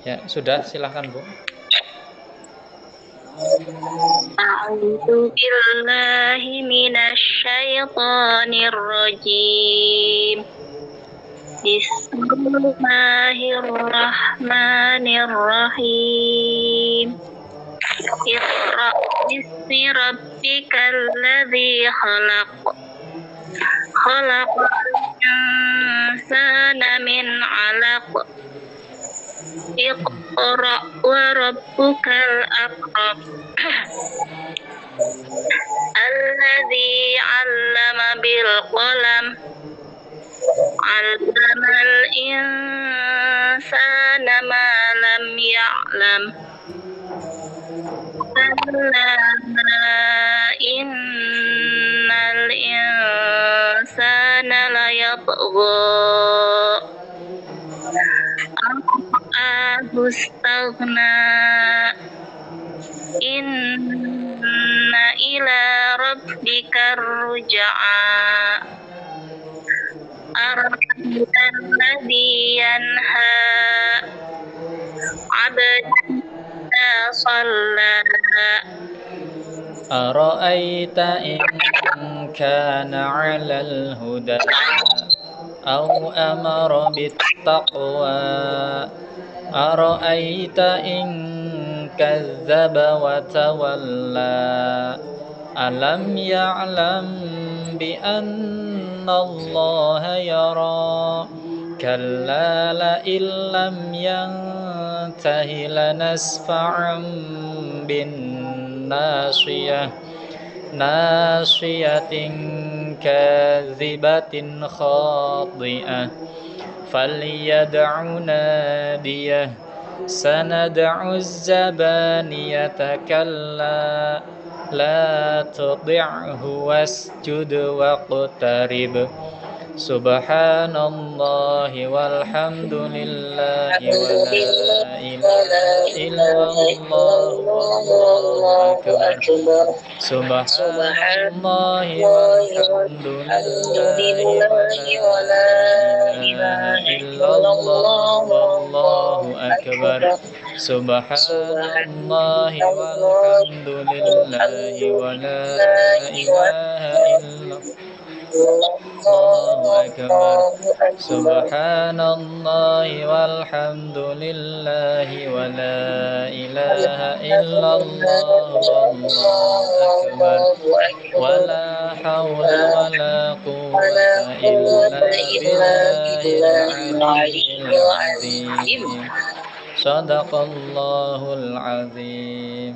Ya, sudah, silahkan Bu. A'udzu billahi minasy syaithanir rajim. Bismillahirrahmanirrahim. Iqra bismi rabbikal ladzi khalaq. Khalaqal insana min 'alaq. Iqra wa rabbukal akram. Alladzi 'allama bil qalam. 'Allamal insana ma lam ya'lam. Kalla innal insana layatgha istaghna inna ila rabbikar ruj'a ara'aital ladzi yanha 'abdan shalla Ara'aita in kana 'alal huda aw amara bittaqwa Ara'aita in kazzaba wa tawalla Alam ya'lam bi anna Allah yara Kalla la illam yantahi lanasfa'an bin nasiyah nasiyatin kadzibatin khati'ah falyad'u nadiyah sanad'u az-zabaniyata kalla la tudi'hu wasjud waqtarib Subhanallahi walhamdulillahi wa la ilaha illallah wallahu akbar Subhanallahi walhamdulillahi wa la ilaha illallah wallahu akbar Subhanallahi walhamdulillahi wa la ilaha illallah Allahu akbar Subhanallahi walhamdulillahi wa la ilaha illallah Wallahu akbar Wa la hawla wa la quwwata illa billahil aliyyil azim Sadaqallahul azim.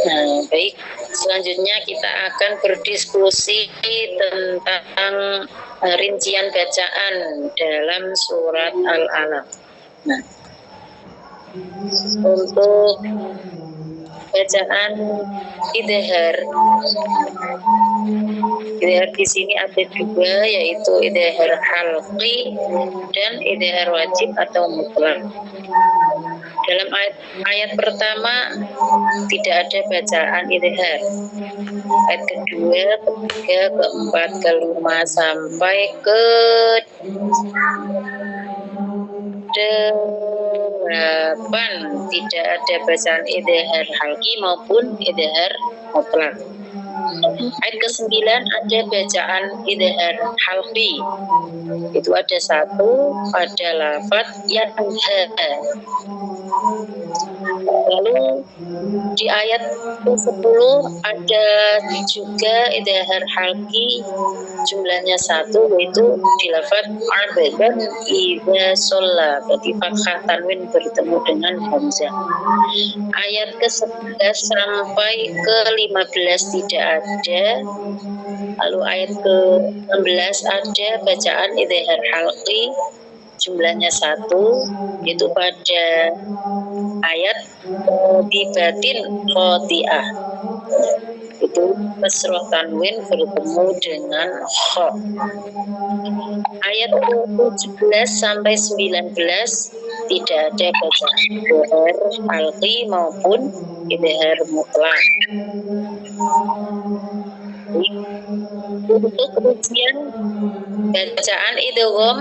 Nah, baik. Selanjutnya kita akan berdiskusi tentang rincian bacaan dalam surat Al-Alaq. Nah, untuk bacaan idhar di sini ada dua, yaitu idhar halqi dan idhar wajib atau mutlak. Dalam ayat pertama tidak ada bacaan idhar. Ayat kedua, ketiga, keempat, kelima sampai ke 8 tidak ada bacaan idhar halqi maupun idhar mutlak. Ayat ke-9 ada bacaan idhar halqi. Itu ada satu pada lafaz yanha. Lalu di ayat ke-10 ada juga idhar halqi, jumlahnya satu, yaitu di lafaz abadan idza shalla, berarti fathah tanwin bertemu dengan hamzah. Ayat ke-11 sampai ke-15 tidak ada. Lalu ayat ke-16 ada bacaan idhar halqi, jumlahnya satu, yaitu pada ayat bibatin khoti'ah, itu kasroh tanwin bertemu dengan kho. Ayat 17 sampai 19 tidak ada bacaan idhar halqi maupun idhar mutlak. Untuk rincian bacaan idgham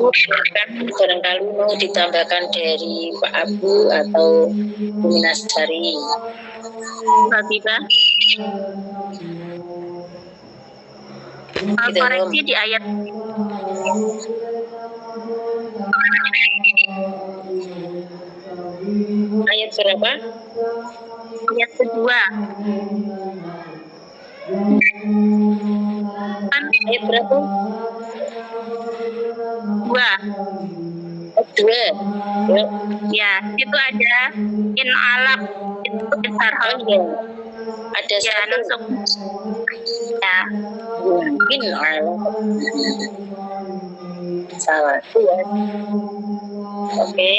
Ibu silakan, barangkali mau ditambahkan dari Pak Abu atau Bu Minasari. Mbak Biba. Koreksi di ayat Ayat berapa? ayat kedua. Ayat berapa? Dua. Dua. Ya. Ya, itu ada in alaq itu besar Oh iya. Ada ya satu. nusuk. Ya, Mungkin salah ya. Oke,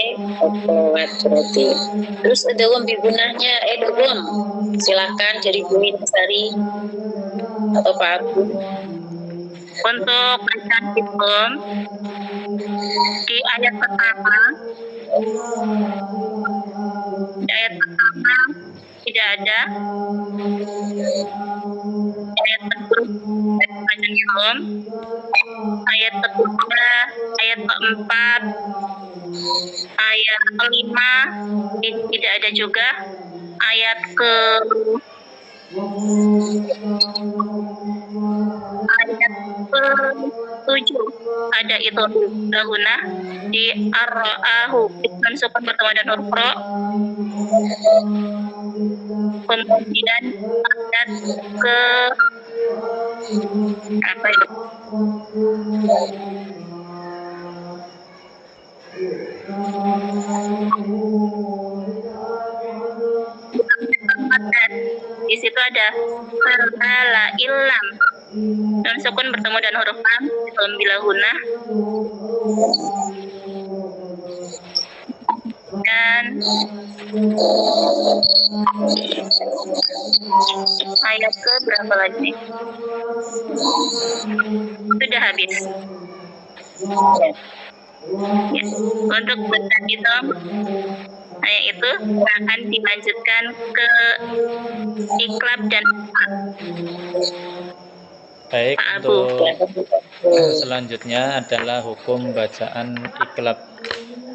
berarti. Terus ada gunanya, dogom. Silakan dari Bu Minasari atau Pak Abu. untuk bacaan hukum di ayat pertama tidak ada. Ayat kedua bacaan hukum. Ayat ketiga, ayat keempat, ayat kelima tidak ada juga. Ayat ke tujuh ada itu lahuna di ar-ra'ahu mensukan bertemu dan urfro. Kemudian ayat ke apa itu? Di situ ada la ilam dan sukun bertemu dan huruf lam dalam bilahuna. Dan ayat ke berapa lagi? Sudah habis. Ya. Untuk bacaan itu ayat itu akan dilanjutkan ke iklab dan Baik, Pak Abu. untuk selanjutnya adalah hukum bacaan iklab.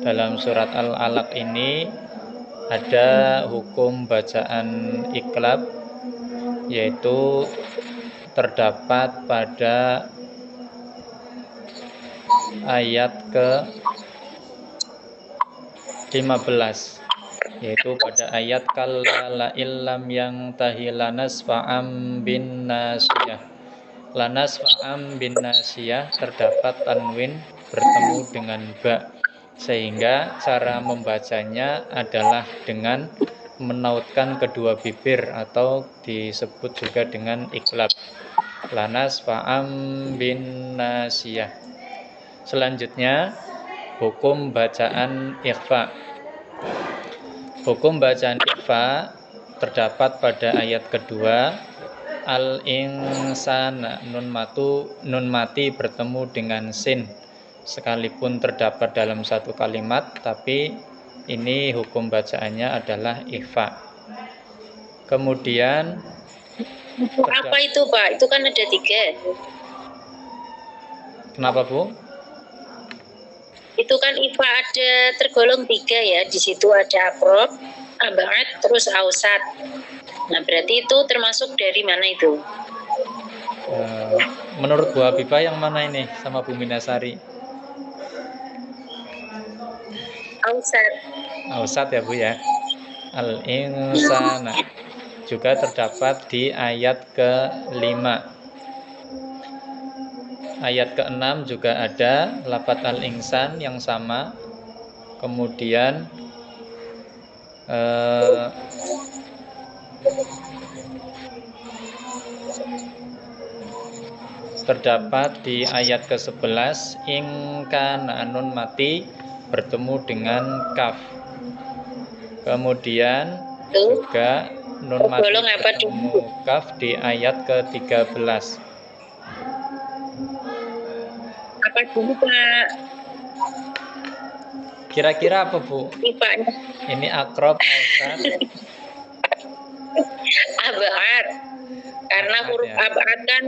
Dalam surat Al-Alaq ini ada hukum bacaan iklab, yaitu terdapat pada ayat ke-15, yaitu pada ayat kalla la illam yang tahilanas fa'am bin nasiyah. Lanas fa'am bin nasiyah terdapat tanwin bertemu dengan ba, sehingga cara membacanya adalah dengan menautkan kedua bibir atau disebut juga dengan iklab. Lanas fa'am bin nasiyah. Selanjutnya hukum bacaan ikhfa. Hukum bacaan ikhfa terdapat pada ayat kedua, al-insana, nun mati bertemu dengan sin, sekalipun terdapat dalam satu kalimat, tapi ini hukum bacaannya adalah ikhfa. Kemudian apa itu Pak? Itu kan ada 3. Kenapa Bu? Itu kan ikhfa ada tergolong 3 ya. Di situ ada akrob, abaat, terus ausat. Nah berarti itu termasuk dari mana itu? Menurut Bu Habibah yang mana ini sama Bu Minasari? Ausat. Ausat ya Bu ya. Al-insana juga terdapat di ayat ke-5. Ayat ke-6 juga ada lafaz al-insan yang sama. Kemudian terdapat di ayat ke-11 ingkana nun mati bertemu dengan kaf. Kemudian juga nun mati bertemu kaf di ayat ke-13. Apa dulu Pak? Kira-kira apa Bu? Ipanya. Ini akrob, ausat, abaat. Karena huruf ya. abaat kan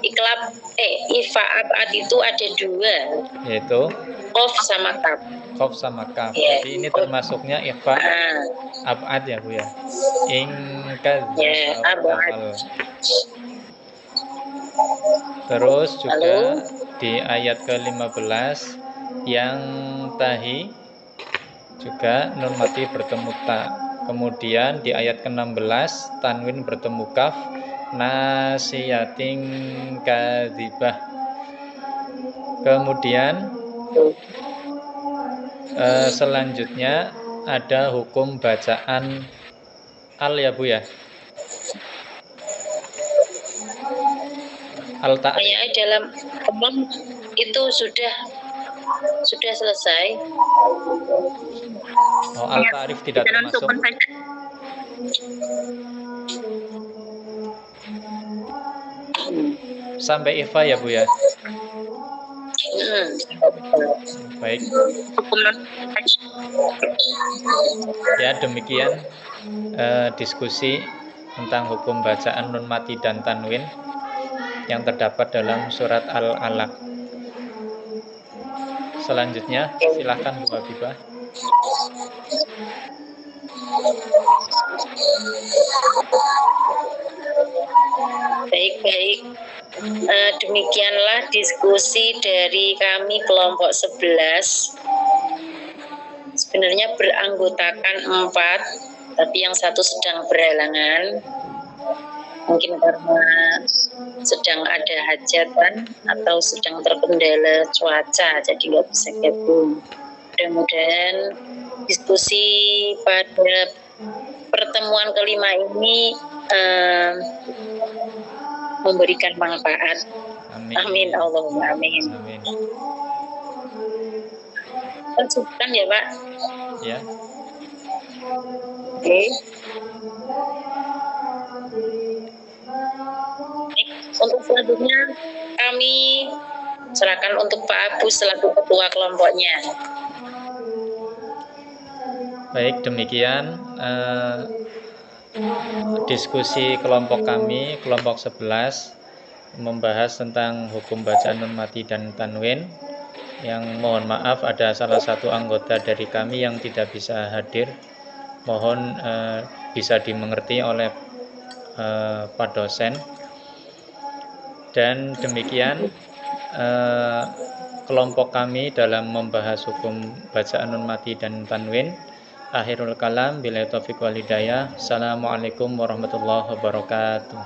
iklab ifa abad itu ada dua, yaitu qaf sama kaf. qaf sama kaf. Ya. Jadi ini termasuknya ifa Nah, abad ya Bu ya. In kadzdzaba ya, abad. wal. Terus juga Lalu? di ayat ke-15 yang tahi juga nun mati bertemu ta. Kemudian di ayat ke-16 tanwin bertemu kaf, nasiyatin kadzibah. Kemudian selanjutnya ada hukum bacaan al ya Bu ya. Al-ta'rif. Kayaknya dalam umum itu sudah selesai. Oh, al-ta'rif tidak Kita non termasuk. sukun saja. Sampai ifa ya Bu ya. Baik. Hukum non saja. Ya, demikian diskusi tentang hukum bacaan nun mati dan tanwin yang terdapat dalam surat Al-Alaq. Selanjutnya silakan Bu Habibah. Baik. Demikianlah diskusi dari kami kelompok 11. Sebenarnya beranggotakan 4, tapi yang satu sedang berhalangan. Mungkin karena sedang ada hajatan atau sedang terkendala cuaca, jadi nggak bisa gabung. Mudah-mudahan diskusi pada pertemuan kelima ini memberikan manfaat. Amin Allahumma amin. Amin. Lanjutkan ya Pak. Ya. Oke. Untuk selanjutnya kami serahkan untuk Pak Abu selaku ketua kelompoknya. Baik, demikian diskusi kelompok kami, kelompok 11, membahas tentang hukum bacaan nun mati dan tanwin. Yang mohon maaf ada salah satu anggota dari kami yang tidak bisa hadir. Mohon bisa dimengerti oleh Pak dosen. Dan demikian kelompok kami dalam membahas hukum bacaan nun mati dan tanwin. Akhirul kalam, billahi taufiq wal hidayah. Assalamualaikum warahmatullahi wabarakatuh.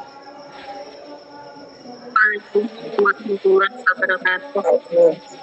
Waalaikumsalam warahmatullahi wabarakatuh.